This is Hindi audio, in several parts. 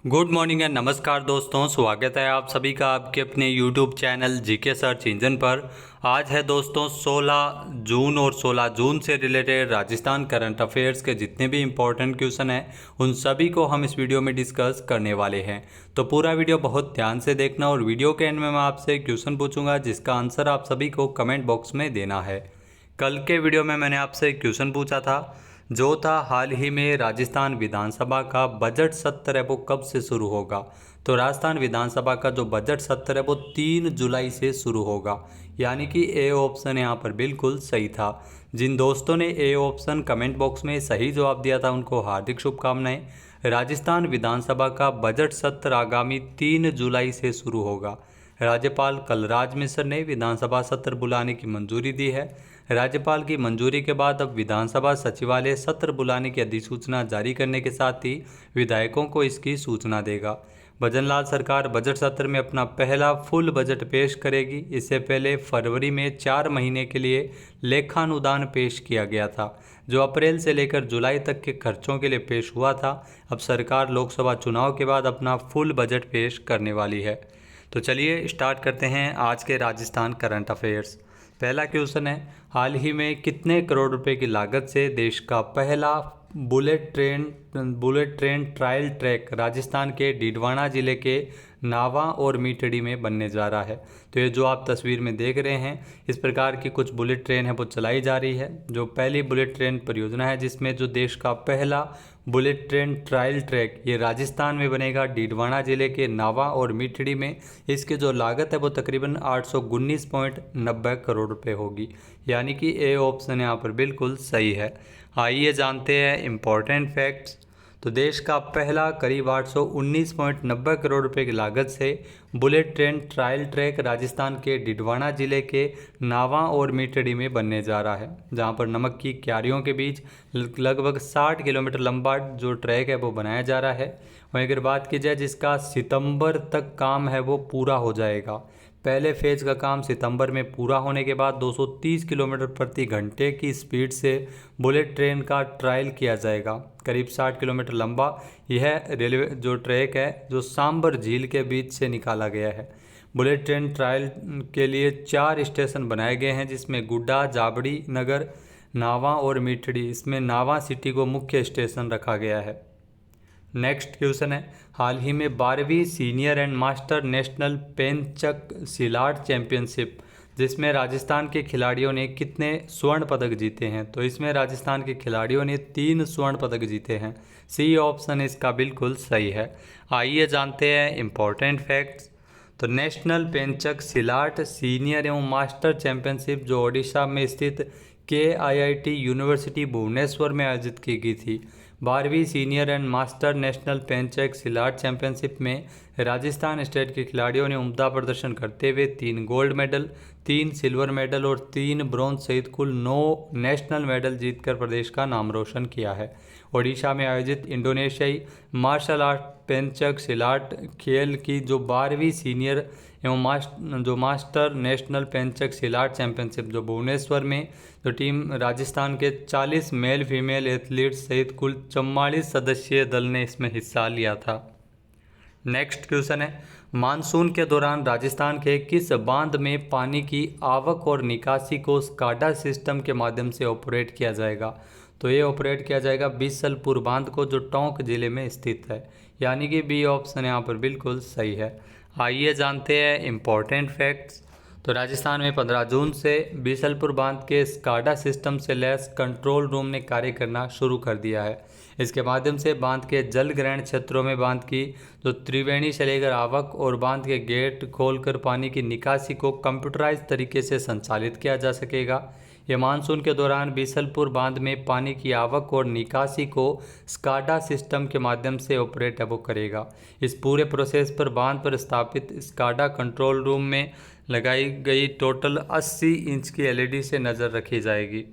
गुड मॉर्निंग एंड नमस्कार दोस्तों, स्वागत है आप सभी का आपके अपने YouTube channel GK search engine पर। आज है दोस्तों 16 जून और 16 जून से रिलेटेड राजस्थान करंट अफेयर्स के जितने भी इम्पोर्टेंट क्वेश्चन हैं उन सभी को हम इस वीडियो में डिस्कस करने वाले हैं। तो पूरा वीडियो बहुत ध्यान से देखना और वीडियो के एंड में मैं आपसे क्वेश्चन पूछूंगा जिसका आंसर आप सभी को कमेंट बॉक्स में देना है। कल के वीडियो में मैंने आपसे क्वेश्चन पूछा था जो था हाल ही में राजस्थान विधानसभा का बजट सत्र है वो कब से शुरू होगा। तो राजस्थान विधानसभा का जो बजट सत्र है वो 3 जुलाई से शुरू होगा, यानी कि ए ऑप्शन यहाँ पर बिल्कुल सही था। जिन दोस्तों ने ए ऑप्शन कमेंट बॉक्स में सही जवाब दिया था उनको हार्दिक शुभकामनाएं। राजस्थान विधानसभा का बजट सत्र आगामी 3 जुलाई से शुरू होगा। राज्यपाल कलराज मिश्र ने विधानसभा सत्र बुलाने की मंजूरी दी है। राज्यपाल की मंजूरी के बाद अब विधानसभा सचिवालय सत्र बुलाने की अधिसूचना जारी करने के साथ ही विधायकों को इसकी सूचना देगा। भजनलाल सरकार बजट सत्र में अपना पहला फुल बजट पेश करेगी। इससे पहले फरवरी में 4 महीने के लिए लेखानुदान पेश किया गया था, जो अप्रैल से लेकर जुलाई तक के खर्चों के लिए पेश हुआ था। अब सरकार लोकसभा चुनाव के बाद अपना फुल बजट पेश करने वाली है। तो चलिए स्टार्ट करते हैं आज के राजस्थान करंट अफेयर्स। पहला क्वेश्चन है, हाल ही में कितने करोड़ रुपए की लागत से देश का पहला bullet train trial track Rajasthan के डीडवाना जिले के नावा और मीटड़ी में बनने जा रहा है। तो ये जो आप तस्वीर में देख रहे हैं, इस प्रकार की कुछ बुलेट ट्रेन है वो चलाई जा रही है। जो पहली बुलेट ट्रेन परियोजना है जिसमें जो देश का पहला बुलेट ट्रेन ट्रायल ट्रैक ये राजस्थान में बनेगा, डीडवाना जिले के नावा और मीठड़ी में। इसकी जो लागत है वो तकरीबन 819.90 करोड़ रुपए होगी, यानी कि ए ऑप्शन यहाँ पर बिल्कुल सही है। आइए जानते हैं इम्पोर्टेंट फैक्ट्स। तो देश का पहला करीब 819.90 करोड़ रुपए की लागत से bullet train trial track Rajasthan के डिडवाना जिले के नावा और मीटड़ी में बनने जा रहा है, जहां पर नमक की क्यारियों के बीच लगभग 60 किलोमीटर लंबा जो ट्रैक है वो बनाया जा रहा है। वहीं अगर बात की जाए जिसका सितंबर तक काम है वो पूरा हो जाएगा। पहले फेज का काम सितंबर में पूरा होने के बाद 230 किलोमीटर प्रति घंटे की स्पीड से बुलेट ट्रेन का ट्रायल किया जाएगा। करीब 60 किलोमीटर लंबा यह रेलवे जो ट्रैक है जो सांबर झील के बीच से निकाला गया है। बुलेट ट्रेन ट्रायल के लिए 4 स्टेशन बनाए गए हैं, जिसमें गुड्डा, जाबड़ी नगर, नावा और मीठड़ी। इसमें नावा सिटी को मुख्य स्टेशन रखा गया है। नेक्स्ट क्वेश्चन है, हाल ही में 12वीं senior and master national पेंचक सिलाट championship जिसमें राजस्थान के खिलाड़ियों ने कितने स्वर्ण पदक जीते हैं। तो इसमें राजस्थान के खिलाड़ियों ने 3 स्वर्ण पदक जीते हैं। सी ऑप्शन इसका बिल्कुल सही है। आइए जानते हैं इम्पोर्टेंट फैक्ट्स। तो नेशनल पेंचक सिलाट सीनियर एवं मास्टर चैंपियनशिप जो ओडिशा में स्थित KIIT यूनिवर्सिटी भुवनेश्वर में आयोजित की गई थी। 12वीं senior and master national पेंचक सिलाट championship में राजस्थान स्टेट के खिलाड़ियों ने उम्दा प्रदर्शन करते हुए 3 गोल्ड मेडल, 3 सिल्वर मेडल और 3 ब्रॉन्ज सहित कुल 9 नेशनल मेडल जीतकर प्रदेश का नाम रोशन किया है। ओडिशा में आयोजित इंडोनेशियाई मार्शल आर्ट पेंचक सिलाट खेल की जो 12वीं सीनियर एवं मास्टर नेशनल पेंचक सिलाट चैंपियनशिप जो भुवनेश्वर में जो टीम राजस्थान के 40 मेल फीमेल एथलीट्स सहित कुल 44 सदस्यीय दल ने इसमें हिस्सा लिया था। नेक्स्ट क्वेश्चन है, मानसून के दौरान राजस्थान के किस बांध में पानी की आवक और निकासी को स्काडा सिस्टम के माध्यम से ऑपरेट किया जाएगा। तो ये ऑपरेट किया जाएगा बीसलपुर बांध को जो टोंक जिले में स्थित है, यानी कि बी ऑप्शन यहाँ पर बिल्कुल सही है। आइए जानते हैं इम्पोर्टेंट फैक्ट्स। तो राजस्थान में 15 जून से बीसलपुर बांध के स्काडा सिस्टम से लैस कंट्रोल रूम ने कार्य करना शुरू कर दिया है। इसके माध्यम से बांध के जल ग्रहण क्षेत्रों में बांध की जो त्रिवेणी से लेकर आवक और बांध के गेट खोलकर पानी की निकासी को कंप्यूटराइज तरीके से संचालित किया जा सकेगा। यह मानसून के दौरान बीसलपुर बांध में पानी की आवक और निकासी को स्काडा सिस्टम के माध्यम से ऑपरेट है वो करेगा। इस पूरे प्रोसेस पर बांध पर स्थापित स्काडा कंट्रोल रूम में लगाई गई टोटल 80 इंच की LED से नज़र रखी जाएगी।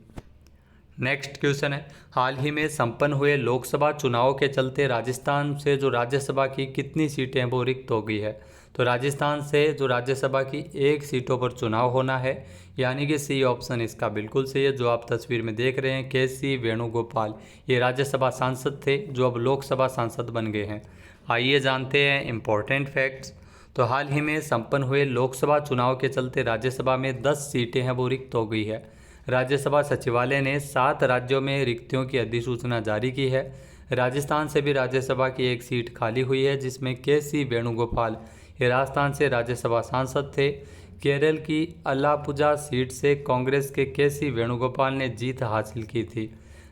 नेक्स्ट क्वेश्चन है, हाल ही में संपन्न हुए लोकसभा चुनाव के चलते राजस्थान से जो राज्यसभा की कितनी सीटें वो रिक्त हो गई है। तो राजस्थान से जो राज्यसभा की 1 सीटों पर चुनाव होना है, यानी कि सी ऑप्शन इसका बिल्कुल सही है। जो आप तस्वीर में देख रहे हैं KC वेणुगोपाल, ये राज्यसभा सांसद थे जो अब लोकसभा सांसद बन गए हैं। आइए जानते हैं इम्पोर्टेंट फैक्ट्स। तो हाल ही में संपन्न हुए लोकसभा चुनाव के चलते राज्यसभा में 10 सीटें हैं वो रिक्त हो गई है। राज्यसभा सचिवालय ने 7 राज्यों में रिक्तियों की अधिसूचना जारी की है। राजस्थान से भी राज्यसभा की एक सीट खाली हुई है, जिसमें के.सी. वेणुगोपाल ये राजस्थान से राज्यसभा सांसद थे। केरल की अलापुझा सीट से कांग्रेस के के.सी. वेणुगोपाल ने जीत हासिल की थी।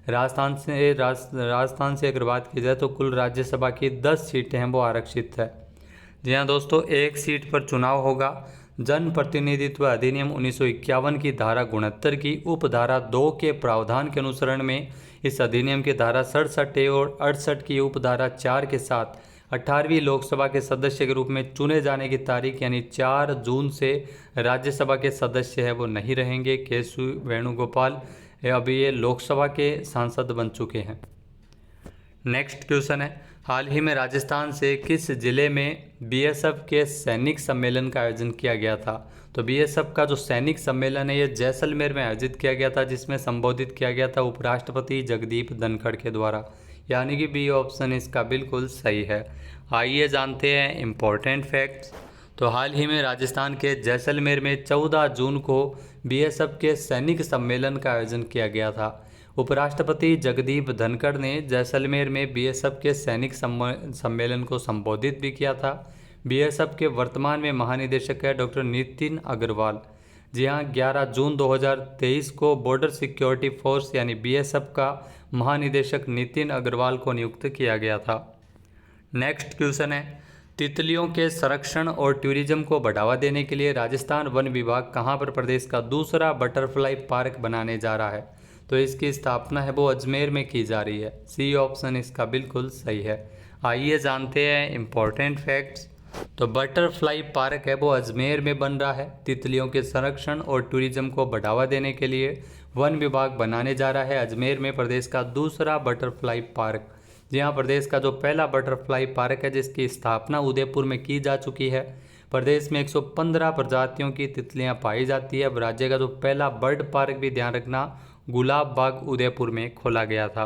राजस्थान से अगर बात की जाए तो कुल राज्यसभा की 10 सीटें हैं वो आरक्षित है। जी हाँ दोस्तों, एक सीट पर चुनाव होगा। जन प्रतिनिधित्व अधिनियम 1951 की धारा 69 की उपधारा 2 के प्रावधान के अनुसरण में इस अधिनियम की धारा 67 और 68 की उपधारा 4 के साथ 18वीं लोकसभा के सदस्य के रूप में चुने जाने की तारीख यानी 4 जून से राज्यसभा के सदस्य है वो नहीं रहेंगे। के.सी. वेणुगोपाल अभी ये लोकसभा के सांसद बन चुके हैं। नेक्स्ट क्वेश्चन है, हाल ही में राजस्थान से किस जिले में बीएसएफ के सैनिक सम्मेलन का आयोजन किया गया था? तो बीएसएफ का जो सैनिक सम्मेलन है ये जैसलमेर में आयोजित किया गया था, जिसमें संबोधित किया गया था उपराष्ट्रपति जगदीप धनखड़ के द्वारा, यानी कि बी ऑप्शन इसका बिल्कुल सही है। आइए जानते हैं इम्पोर्टेंट फैक्ट्स। तो हाल ही में राजस्थान के जैसलमेर में 14 जून को बीएसएफ के सैनिक सम्मेलन का आयोजन किया गया था। उपराष्ट्रपति जगदीप धनखड़ ने जैसलमेर में बीएसएफ के सैनिक सम्मेलन को संबोधित भी किया था। बीएसएफ के वर्तमान में महानिदेशक है डॉक्टर नितिन अग्रवाल। जी हाँ, 11 जून 2023 को बॉर्डर सिक्योरिटी फोर्स यानी बीएसएफ का महानिदेशक नितिन अग्रवाल को नियुक्त किया गया था। नेक्स्ट क्वेश्चन है, तितलियों के संरक्षण और टूरिज्म को बढ़ावा देने के लिए राजस्थान वन विभाग कहाँ पर प्रदेश का दूसरा बटरफ्लाई पार्क बनाने जा रहा है? तो इसकी स्थापना है वो अजमेर में की जा रही है। सी ऑप्शन इसका बिल्कुल सही है। आइए जानते हैं इम्पोर्टेंट फैक्ट्स। तो बटरफ्लाई पार्क है वो अजमेर में बन रहा है। तितलियों के संरक्षण और टूरिज्म को बढ़ावा देने के लिए वन विभाग बनाने जा रहा है अजमेर में प्रदेश का दूसरा बटरफ्लाई पार्क। जी हाँ, प्रदेश का जो पहला बटरफ्लाई पार्क है जिसकी स्थापना उदयपुर में की जा चुकी है। प्रदेश में 115 प्रजातियों की तितलियां पाई जाती है। अब राज्य का जो पहला बर्ड पार्क भी ध्यान रखना गुलाब बाग उदयपुर में खोला गया था।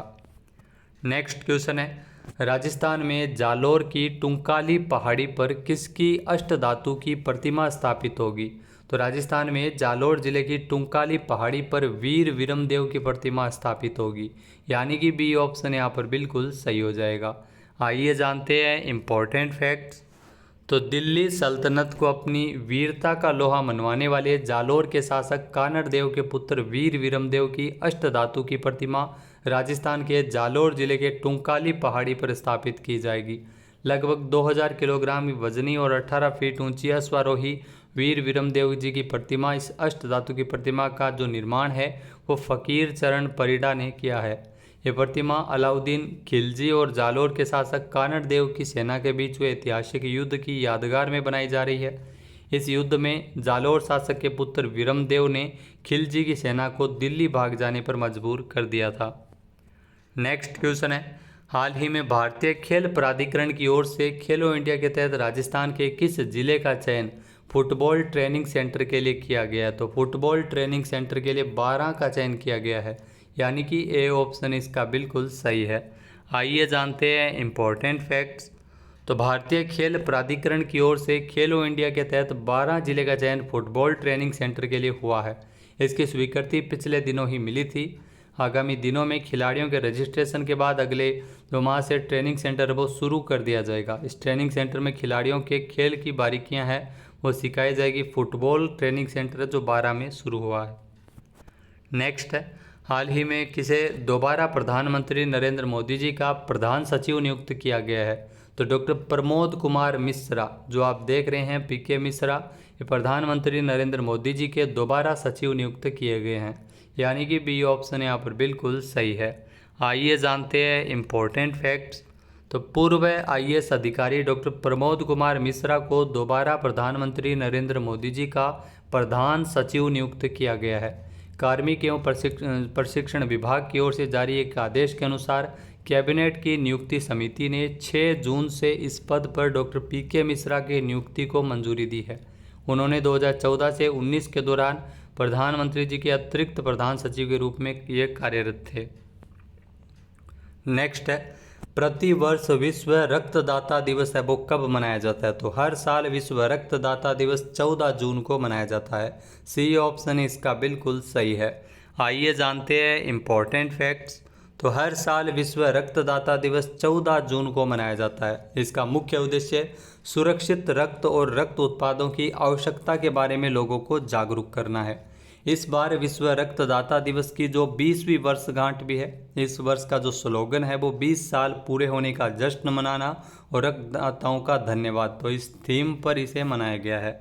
नेक्स्ट क्वेश्चन है, राजस्थान में जालोर की टुंकाली पहाड़ी पर किसकी अष्टधातु की प्रतिमा स्थापित होगी? तो राजस्थान में जालोर जिले की टुंकाली पहाड़ी पर वीर विरमदेव की प्रतिमा स्थापित होगी, यानी कि बी ऑप्शन यहाँ पर बिल्कुल सही हो जाएगा। आइए जानते हैं इम्पोर्टेंट फैक्ट्स। तो दिल्ली सल्तनत को अपनी वीरता का लोहा मनवाने वाले जालोर के शासक कानड़ देव के पुत्र वीर विरमदेव की अष्टधातु की प्रतिमा राजस्थान के जालोर जिले के टुंकाली पहाड़ी पर स्थापित की जाएगी। लगभग 2000 किलोग्राम वजनी और 18 फीट ऊंची अश्वारोही वीर विरमदेव जी की प्रतिमा, इस अष्टधातु की प्रतिमा का जो निर्माण है वो फकीर चरण परिडा ने किया है। ये प्रतिमा अलाउद्दीन खिलजी और जालोर के शासक कानड़ देव की सेना के बीच हुए ऐतिहासिक युद्ध की यादगार में बनाई जा रही है। इस युद्ध में जालोर शासक के पुत्र विरमदेव ने खिलजी की सेना को दिल्ली भाग जाने पर मजबूर कर दिया था। नेक्स्ट क्वेश्चन है, हाल ही में भारतीय खेल प्राधिकरण की ओर से खेलो इंडिया के तहत राजस्थान के किस जिले का चयन फुटबॉल ट्रेनिंग सेंटर के लिए किया गया है? तो फुटबॉल ट्रेनिंग सेंटर के लिए 12 का चयन किया गया है, यानी कि ए ऑप्शन इसका बिल्कुल सही है। आइए जानते हैं इम्पोर्टेंट फैक्ट्स। तो भारतीय खेल प्राधिकरण की ओर से खेलो इंडिया के तहत 12 जिले का चयन फुटबॉल ट्रेनिंग सेंटर के लिए हुआ है। इसकी स्वीकृति पिछले दिनों ही मिली थी। आगामी दिनों में खिलाड़ियों के रजिस्ट्रेशन के बाद अगले 2 माह से ट्रेनिंग सेंटर वो शुरू कर दिया जाएगा। इस ट्रेनिंग सेंटर में खिलाड़ियों के खेल की बारीकियां हैं वो सिखाई जाएगी। फुटबॉल ट्रेनिंग सेंटर जो 12 में शुरू हुआ है। नेक्स्ट है, हाल ही में किसे दोबारा प्रधानमंत्री नरेंद्र मोदी जी का प्रधान सचिव नियुक्त किया गया है? तो डॉक्टर प्रमोद कुमार मिश्रा, जो आप देख रहे हैं पीके मिश्रा, ये प्रधानमंत्री नरेंद्र मोदी जी के दोबारा सचिव नियुक्त किए गए हैं, यानी कि बी ऑप्शन यहाँ पर बिल्कुल सही है। आइए जानते हैं इम्पोर्टेंट फैक्ट्स। तो पूर्व आईएएस अधिकारी डॉक्टर प्रमोद कुमार मिश्रा को दोबारा प्रधानमंत्री नरेंद्र मोदी जी का प्रधान सचिव नियुक्त किया गया है। कार्मिक एवं प्रशिक्षण विभाग की ओर से जारी एक आदेश के अनुसार कैबिनेट की नियुक्ति समिति ने 6 जून से इस पद पर डॉक्टर पीके मिश्रा की नियुक्ति को मंजूरी दी है। उन्होंने 2014 से 19 के दौरान प्रधानमंत्री जी के अतिरिक्त प्रधान सचिव के रूप में ये कार्यरत थे। नेक्स्ट है, प्रति वर्ष विश्व रक्तदाता दिवस है वो कब मनाया जाता है? तो हर साल विश्व रक्तदाता दिवस 14 जून को मनाया जाता है। सी ऑप्शन इसका बिल्कुल सही है। आइए जानते हैं इम्पोर्टेंट फैक्ट्स। तो हर साल विश्व रक्तदाता दिवस 14 जून को मनाया जाता है। इसका मुख्य उद्देश्य सुरक्षित रक्त और रक्त उत्पादों की आवश्यकता के बारे में लोगों को जागरूक करना है। इस बार विश्व रक्तदाता दिवस की जो 20वीं वर्षगांठ भी है। इस वर्ष का जो स्लोगन है वो 20 साल पूरे होने का जश्न मनाना और रक्तदाताओं का धन्यवाद। तो इस थीम पर इसे मनाया गया है।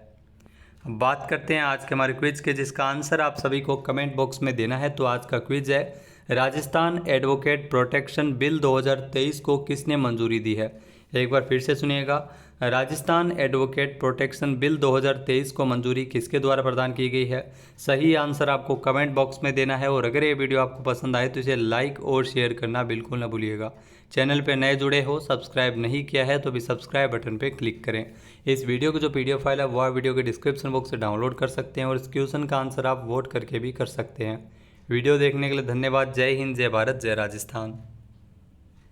अब बात करते हैं आज के हमारे क्विज के, जिसका आंसर आप सभी को कमेंट बॉक्स में देना है। तो आज का क्विज है, राजस्थान एडवोकेट प्रोटेक्शन बिल 2023 को किसने मंजूरी दी है? एक बार फिर से सुनिएगा, राजस्थान एडवोकेट प्रोटेक्शन बिल 2023 को मंजूरी किसके द्वारा प्रदान की गई है? सही आंसर आपको कमेंट बॉक्स में देना है। और अगर ये वीडियो आपको पसंद आए तो इसे लाइक और शेयर करना बिल्कुल ना भूलिएगा। चैनल पर नए जुड़े हो, सब्सक्राइब नहीं किया है तो भी सब्सक्राइब बटन पर क्लिक करें। इस वीडियो की जो PDF फाइल है वो आप वीडियो के डिस्क्रिप्शन बॉक्स से डाउनलोड कर सकते हैं और इस क्वेश्चन का आंसर आप वोट करके भी कर सकते हैं। वीडियो देखने के लिए धन्यवाद। जय हिंद, जय भारत, जय राजस्थान।